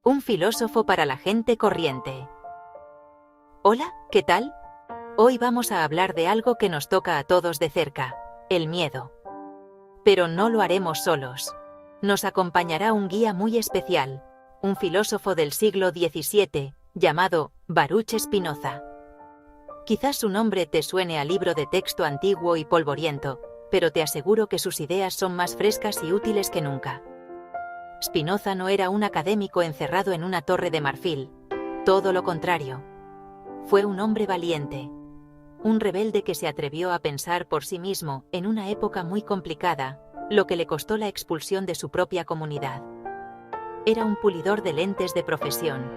Un filósofo para la gente corriente. Hola, ¿qué tal? Hoy vamos a hablar de algo que nos toca a todos de cerca, el miedo. Pero no lo haremos solos. Nos acompañará un guía muy especial, un filósofo del siglo XVII, llamado Baruch Spinoza. Quizás su nombre te suene a libro de texto antiguo y polvoriento, pero te aseguro que sus ideas son más frescas y útiles que nunca. Spinoza no era un académico encerrado en una torre de marfil, todo lo contrario. Fue un hombre valiente, un rebelde que se atrevió a pensar por sí mismo en una época muy complicada, lo que le costó la expulsión de su propia comunidad. Era un pulidor de lentes de profesión,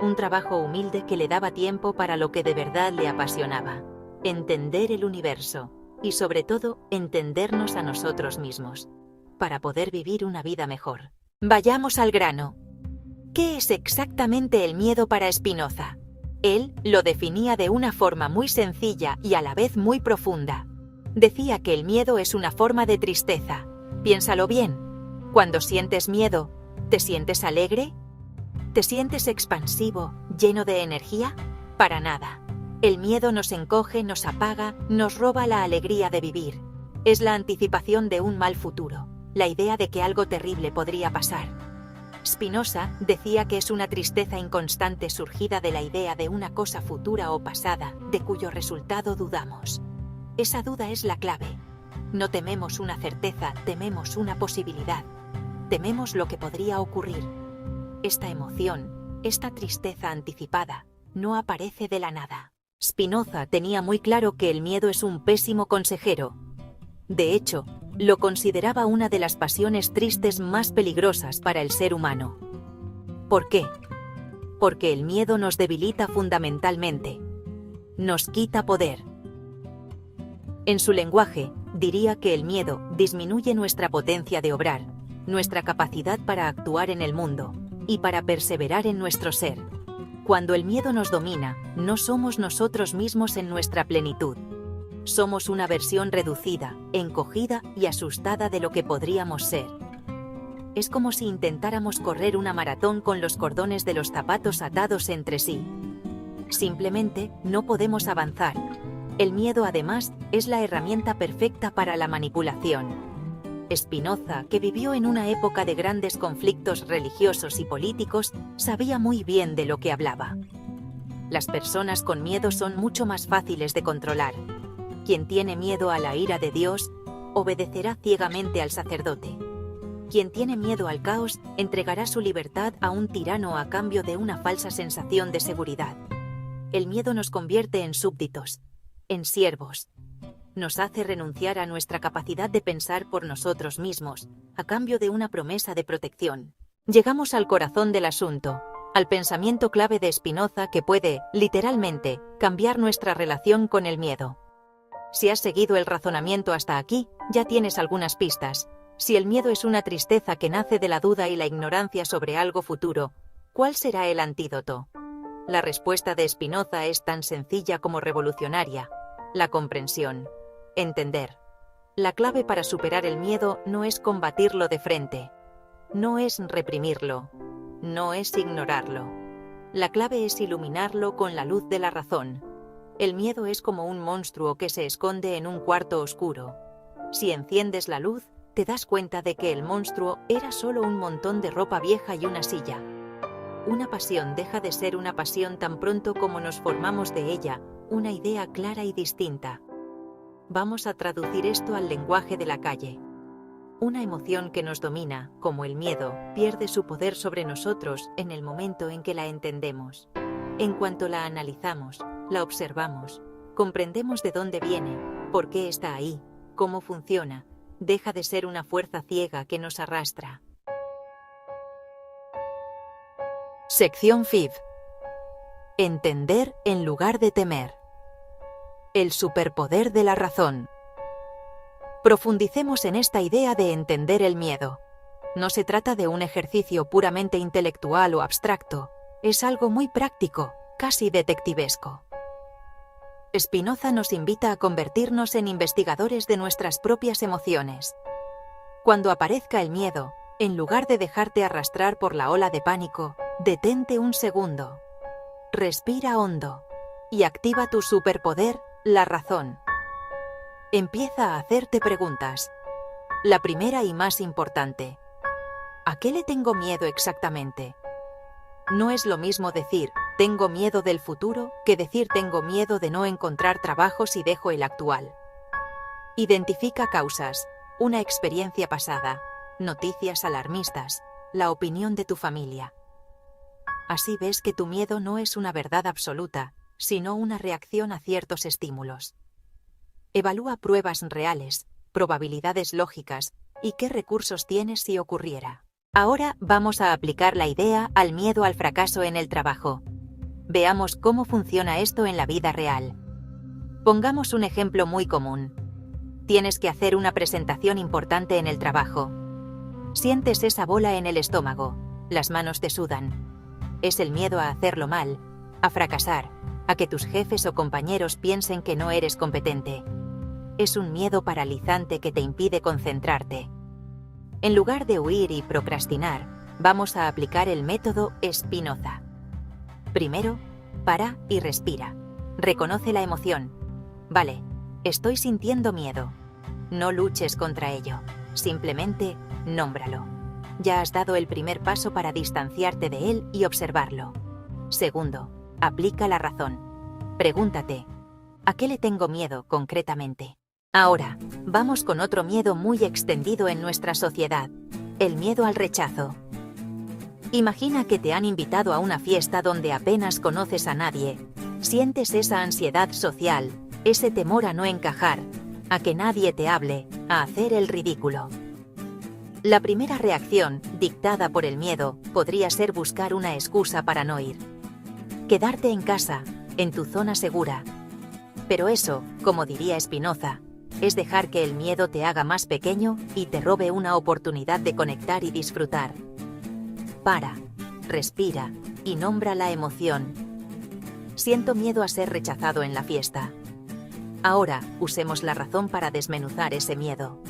un trabajo humilde que le daba tiempo para lo que de verdad le apasionaba, entender el universo y sobre todo entendernos a nosotros mismos, para poder vivir una vida mejor. Vayamos al grano. ¿Qué es exactamente el miedo para Spinoza? Él lo definía de una forma muy sencilla y a la vez muy profunda. Decía que el miedo es una forma de tristeza. Piénsalo bien. Cuando sientes miedo, ¿te sientes alegre? ¿Te sientes expansivo, lleno de energía? Para nada. El miedo nos encoge, nos apaga, nos roba la alegría de vivir. Es la anticipación de un mal futuro, la idea de que algo terrible podría pasar. Spinoza decía que es una tristeza inconstante surgida de la idea de una cosa futura o pasada, de cuyo resultado dudamos. Esa duda es la clave. No tememos una certeza, tememos una posibilidad. Tememos lo que podría ocurrir. Esta emoción, esta tristeza anticipada, no aparece de la nada. Spinoza tenía muy claro que el miedo es un pésimo consejero. De hecho, lo consideraba una de las pasiones tristes más peligrosas para el ser humano. ¿Por qué? Porque el miedo nos debilita fundamentalmente. Nos quita poder. En su lenguaje, diría que el miedo disminuye nuestra potencia de obrar, nuestra capacidad para actuar en el mundo y para perseverar en nuestro ser. Cuando el miedo nos domina, no somos nosotros mismos en nuestra plenitud. Somos una versión reducida, encogida y asustada de lo que podríamos ser. Es como si intentáramos correr una maratón con los cordones de los zapatos atados entre sí. Simplemente no podemos avanzar. El miedo, además, es la herramienta perfecta para la manipulación. Spinoza, que vivió en una época de grandes conflictos religiosos y políticos, sabía muy bien de lo que hablaba. Las personas con miedo son mucho más fáciles de controlar. Quien tiene miedo a la ira de Dios, obedecerá ciegamente al sacerdote. Quien tiene miedo al caos, entregará su libertad a un tirano a cambio de una falsa sensación de seguridad. El miedo nos convierte en súbditos, en siervos. Nos hace renunciar a nuestra capacidad de pensar por nosotros mismos, a cambio de una promesa de protección. Llegamos al corazón del asunto, al pensamiento clave de Spinoza que puede, literalmente, cambiar nuestra relación con el miedo. Si has seguido el razonamiento hasta aquí, ya tienes algunas pistas. Si el miedo es una tristeza que nace de la duda y la ignorancia sobre algo futuro, ¿cuál será el antídoto? La respuesta de Spinoza es tan sencilla como revolucionaria: la comprensión. Entender. La clave para superar el miedo no es combatirlo de frente. No es reprimirlo. No es ignorarlo. La clave es iluminarlo con la luz de la razón. El miedo es como un monstruo que se esconde en un cuarto oscuro. Si enciendes la luz, te das cuenta de que el monstruo era solo un montón de ropa vieja y una silla. Una pasión deja de ser una pasión tan pronto como nos formamos de ella una idea clara y distinta. Vamos a traducir esto al lenguaje de la calle. Una emoción que nos domina, como el miedo, pierde su poder sobre nosotros en el momento en que la entendemos. En cuanto la analizamos, la observamos, comprendemos de dónde viene, por qué está ahí, cómo funciona, deja de ser una fuerza ciega que nos arrastra. Sección FIB. Entender en lugar de temer. El superpoder de la razón. Profundicemos en esta idea de entender el miedo. No se trata de un ejercicio puramente intelectual o abstracto, es algo muy práctico, casi detectivesco. Spinoza nos invita a convertirnos en investigadores de nuestras propias emociones. Cuando aparezca el miedo, En lugar de dejarte arrastrar por la ola de pánico, detente un segundo. Respira hondo y activa tu superpoder, la razón. Empieza a hacerte preguntas. La primera y más importante: ¿a qué le tengo miedo exactamente? No es lo mismo decir tengo miedo del futuro que decir tengo miedo de no encontrar trabajo si dejo el actual. Identifica causas, una experiencia pasada, noticias alarmistas, la opinión de tu familia. Así ves que tu miedo no es una verdad absoluta, sino una reacción a ciertos estímulos. Evalúa pruebas reales, probabilidades lógicas y qué recursos tienes si ocurriera. Ahora vamos a aplicar la idea al miedo al fracaso en el trabajo. Veamos cómo funciona esto en la vida real. Pongamos un ejemplo muy común. Tienes que hacer una presentación importante en el trabajo. Sientes esa bola en el estómago, las manos te sudan. Es el miedo a hacerlo mal, a fracasar, a que tus jefes o compañeros piensen que no eres competente. Es un miedo paralizante que te impide concentrarte. En lugar de huir y procrastinar, vamos a aplicar el método Spinoza. Primero, para y respira. Reconoce la emoción. Vale, estoy sintiendo miedo. No luches contra ello. Simplemente, nómbralo. Ya has dado el primer paso para distanciarte de él y observarlo. Segundo, aplica la razón. Pregúntate, ¿a qué le tengo miedo concretamente? Ahora, vamos con otro miedo muy extendido en nuestra sociedad, el miedo al rechazo. Imagina que te han invitado a una fiesta donde apenas conoces a nadie. Sientes esa ansiedad social, ese temor a no encajar, a que nadie te hable, a hacer el ridículo. La primera reacción, dictada por el miedo, podría ser buscar una excusa para no ir. Quedarte en casa, en tu zona segura. Pero eso, como diría Spinoza, es dejar que el miedo te haga más pequeño y te robe una oportunidad de conectar y disfrutar. Para, respira y nombra la emoción. Siento miedo a ser rechazado en la fiesta. Ahora, usemos la razón para desmenuzar ese miedo.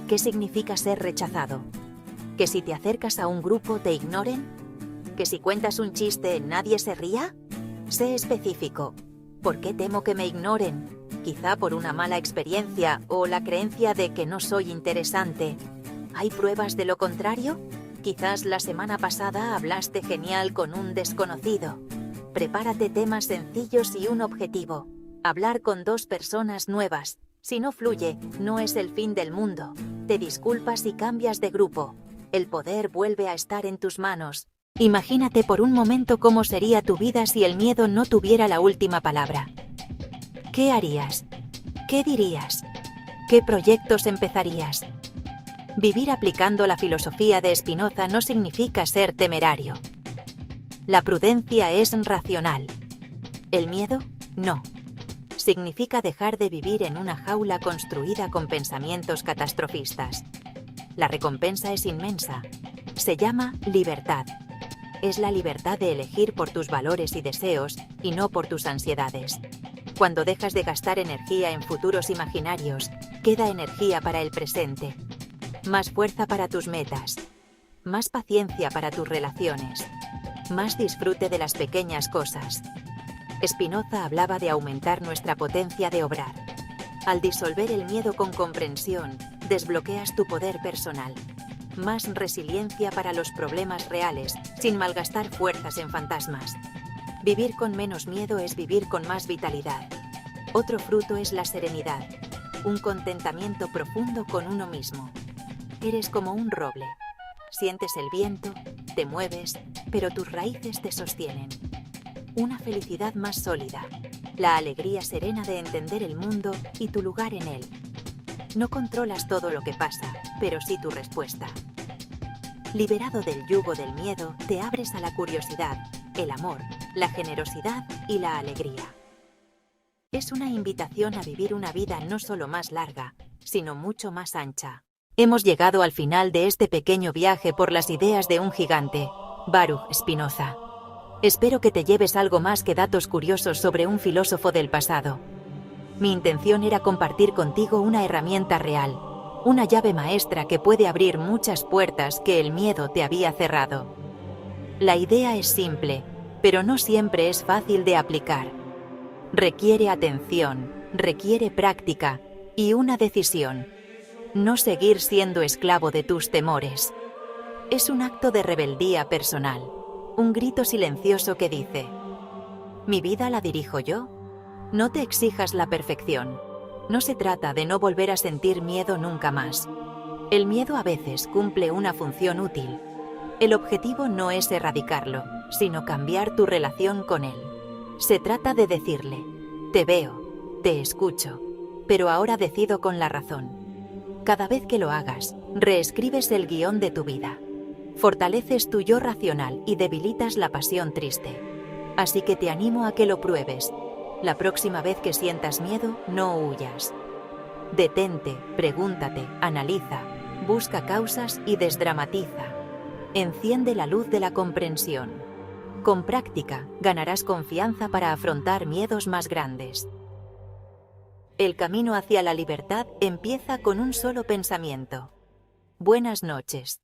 ¿Qué significa ser rechazado? ¿Que si te acercas a un grupo te ignoren? ¿Que si cuentas un chiste nadie se ría? Sé específico. ¿Por qué temo que me ignoren? Quizá por una mala experiencia o la creencia de que no soy interesante. ¿Hay pruebas de lo contrario? Quizás la semana pasada hablaste genial con un desconocido. Prepárate temas sencillos y un objetivo. Hablar con 2 personas nuevas. Si no fluye, no es el fin del mundo. Te disculpas y cambias de grupo. El poder vuelve a estar en tus manos. Imagínate por un momento cómo sería tu vida si el miedo no tuviera la última palabra. ¿Qué harías? ¿Qué dirías? ¿Qué proyectos empezarías? Vivir aplicando la filosofía de Spinoza no significa ser temerario. La prudencia es racional. El miedo, no. Significa dejar de vivir en una jaula construida con pensamientos catastrofistas. La recompensa es inmensa. Se llama libertad. Es la libertad de elegir por tus valores y deseos y no por tus ansiedades. Cuando dejas de gastar energía en futuros imaginarios, queda energía para el presente. Más fuerza para tus metas. Más paciencia para tus relaciones. Más disfrute de las pequeñas cosas. Spinoza hablaba de aumentar nuestra potencia de obrar. Al disolver el miedo con comprensión, desbloqueas tu poder personal. Más resiliencia para los problemas reales, sin malgastar fuerzas en fantasmas. Vivir con menos miedo es vivir con más vitalidad. Otro fruto es la serenidad, un contentamiento profundo con uno mismo. Eres como un roble. Sientes el viento, te mueves, pero tus raíces te sostienen. Una felicidad más sólida, la alegría serena de entender el mundo y tu lugar en él. No controlas todo lo que pasa, pero sí tu respuesta. Liberado del yugo del miedo, te abres a la curiosidad, el amor, la generosidad y la alegría. Es una invitación a vivir una vida no solo más larga, sino mucho más ancha. Hemos llegado al final de este pequeño viaje por las ideas de un gigante, Baruch Spinoza. Espero que te lleves algo más que datos curiosos sobre un filósofo del pasado. Mi intención era compartir contigo una herramienta real, Una llave maestra que puede abrir muchas puertas que el miedo te había cerrado. La idea es simple, pero no siempre es fácil de aplicar. Requiere atención, requiere práctica y una decisión. No seguir siendo esclavo de tus temores. Es un acto de rebeldía personal, un grito silencioso que dice: ¿mi vida la dirijo yo? No te exijas la perfección. No se trata de no volver a sentir miedo nunca más. El miedo a veces cumple una función útil. El objetivo no es erradicarlo, sino cambiar tu relación con él. Se trata de decirle: te veo, te escucho, pero ahora decido con la razón. Cada vez que lo hagas, reescribes el guión de tu vida. Fortaleces tu yo racional y debilitas la pasión triste. Así que te animo a que lo pruebes. La próxima vez que sientas miedo, no huyas. Detente, pregúntate, analiza, busca causas y desdramatiza. Enciende la luz de la comprensión. Con práctica, ganarás confianza para afrontar miedos más grandes. El camino hacia la libertad empieza con un solo pensamiento. Buenas noches.